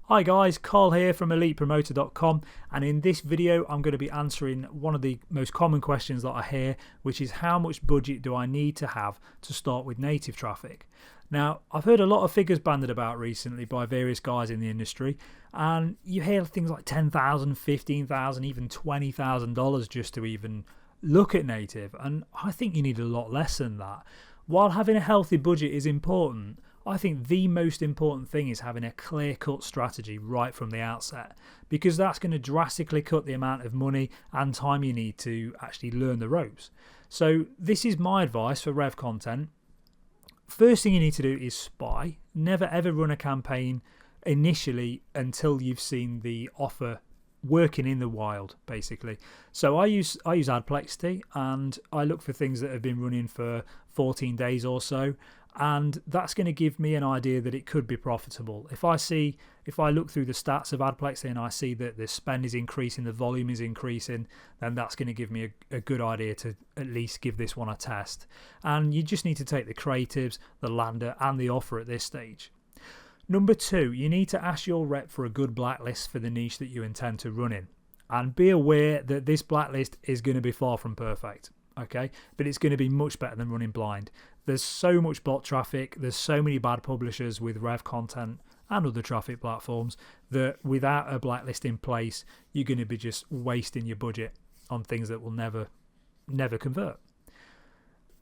Hi guys, Carl here from ElitePromoter.com, and in this video I'm going to be answering one of the most common questions that I hear, which is how much budget do I need to have to start with native traffic? Now, I've heard a lot of figures banded about recently by various guys in the industry, and you hear things like $10,000, $15,000, even $20,000 just to even look at native, and I think you need a lot less than that. While having a healthy budget is important, I think the most important thing is having a clear-cut strategy right from the outset, because that's going to drastically cut the amount of money and time you need to actually learn the ropes. So this is my advice for Revcontent. First thing you need to do is spy. Never ever run a campaign initially until you've seen the offer working in the wild, basically. So I use Adplexity, and I look for things that have been running for 14 days or so, and that's going to give me an idea that it could be profitable. If I look through the stats of Adplexity and I see that the spend is increasing, the volume is increasing, then that's going to give me a good idea to at least give this one a test. And you just need to take the creatives, the lander and the offer at this stage. Number 2, you need to ask your rep for a good blacklist for the niche that you intend to run in. And be aware that this blacklist is going to be far from perfect, okay? But it's going to be much better than running blind. There's so much bot traffic, there's so many bad publishers with Revcontent and other traffic platforms that without a blacklist in place, you're going to be just wasting your budget on things that will never convert.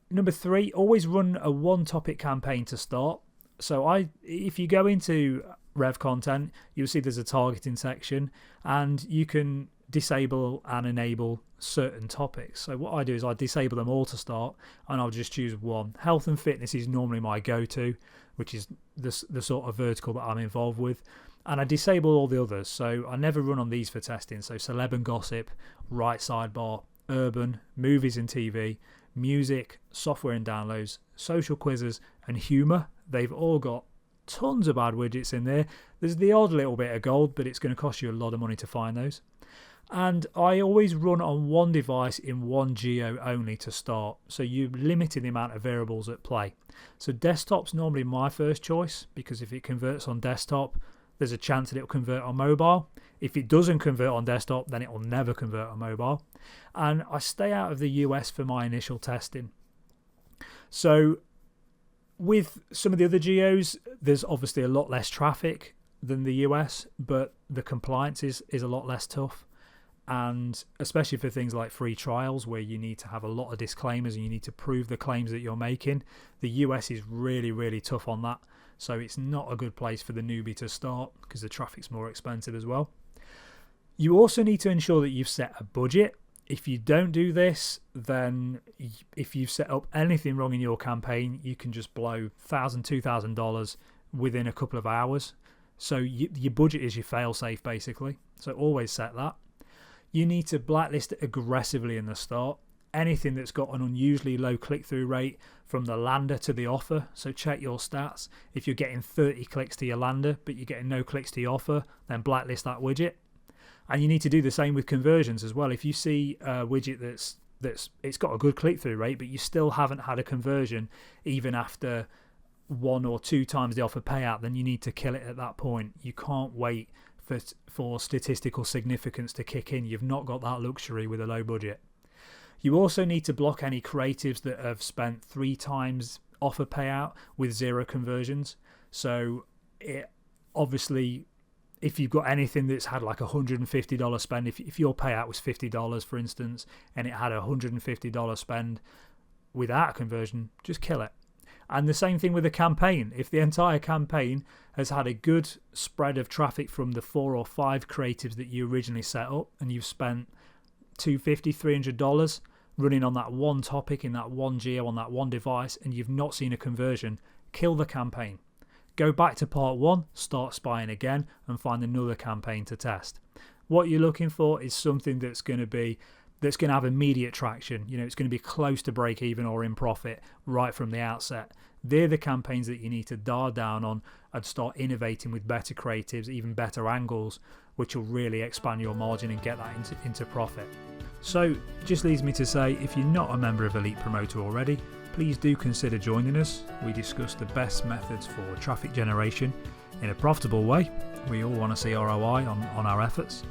Number 3, always run a one-topic campaign to start. So if you go into Revcontent, you'll see there's a targeting section, and you can disable and enable certain topics. So what I do is I disable them all to start, and I'll just choose one. Health and fitness is normally my go-to, which is the sort of vertical that I'm involved with, and I disable all the others. So I never run on these for testing. So celeb and gossip, right sidebar, urban, movies and TV, music, software and downloads, social quizzes and humour. They've all got tons of bad widgets in there. There's the odd little bit of gold, but it's going to cost you a lot of money to find those. And I always run on one device in one geo only to start, so you're limiting the amount of variables at play. So desktop's normally my first choice, because if it converts on desktop, there's a chance that it'll convert on mobile. If it doesn't convert on desktop, then it will never convert on mobile. And I stay out of the US for my initial testing. So with some of the other geos, there's obviously a lot less traffic than the US, but the compliance is a lot less tough. And especially for things like free trials, where you need to have a lot of disclaimers and you need to prove the claims that you're making, the US is really tough on that. So it's not a good place for the newbie to start, because the traffic's more expensive as well. You also need to ensure that you've set a budget. If you don't do this, then if you've set up anything wrong in your campaign, you can just blow $1,000, $2,000 within a couple of hours. So your budget is your fail-safe, basically. So always set that. You need to blacklist it aggressively in the start. Anything that's got an unusually low click-through rate from the lander to the offer. So check your stats. If you're getting 30 clicks to your lander, but you're getting no clicks to your offer, then blacklist that widget. And you need to do the same with conversions as well. If you see a widget it's got a good click-through rate, but you still haven't had a conversion even after 1 or 2 times the offer payout, then you need to kill it at that point. You can't wait for statistical significance to kick in. You've not got that luxury with a low budget. You also need to block any creatives that have spent 3 times offer payout with 0 conversions. So obviously, if you've got anything that's had like $150 spend, if your payout was $50, for instance, and it had a $150 spend without a conversion, just kill it. And the same thing with a campaign. If the entire campaign has had a good spread of traffic from the 4 or 5 creatives that you originally set up, and you've spent $250, $300 running on that one topic in that one geo on that one device, and you've not seen a conversion, kill the campaign. Go back to part 1, start spying again, and find another campaign to test. What you're looking for is something that's going to have immediate traction. You know, it's going to be close to break even or in profit right from the outset. They're the campaigns that you need to dial down on and start innovating with better creatives, even better angles, which will really expand your margin and get that into profit. So just leaves me to say, if you're not a member of Elite Promoter already, please do consider joining us. We discuss the best methods for traffic generation in a profitable way. We all want to see ROI on our efforts,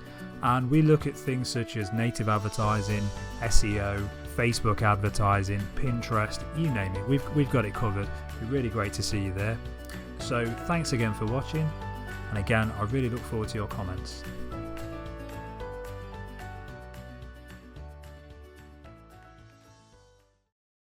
and we look at things such as native advertising, SEO, Facebook advertising, Pinterest, you name it. We've got it covered. It'd be really great to see you there. So thanks again for watching, and again, I really look forward to your comments.